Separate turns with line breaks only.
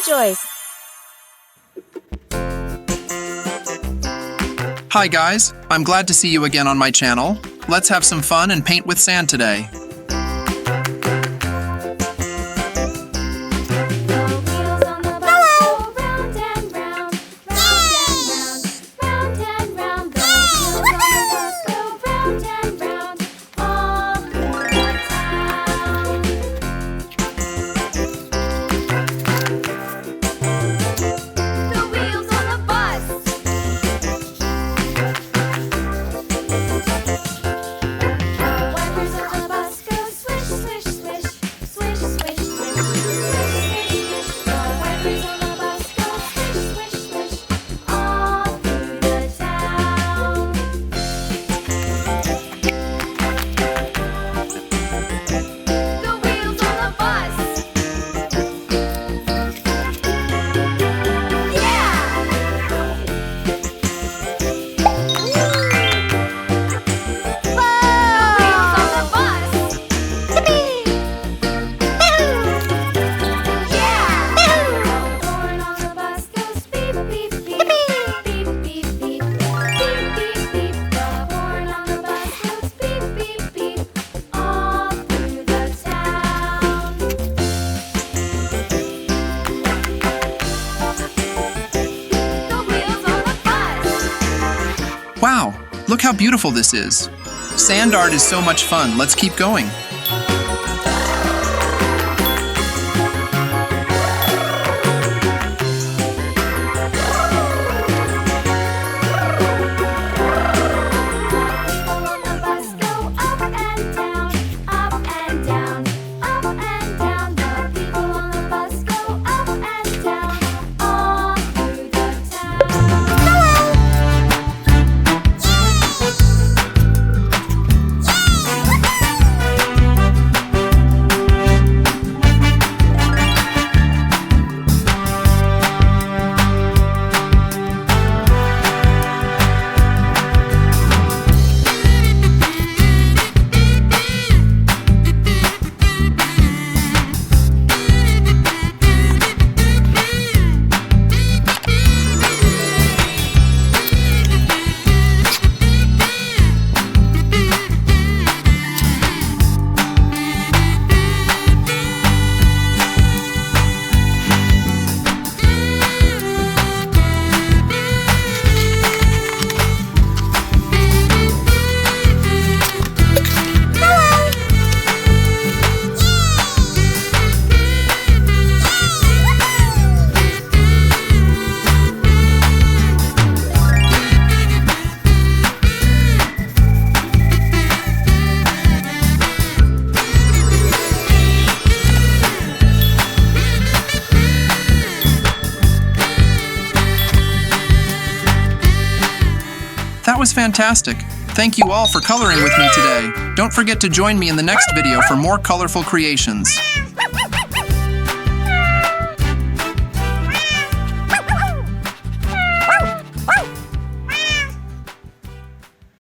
Joyce.
Hi guys, I'm glad to see you again on my channel. Let's have some fun and paint with sand today. Wow, look how beautiful this is. Sand art is so much fun. Let's keep going. That was fantastic. Thank you all for coloring with me today. Don't forget to join me in the next video for more colorful creations.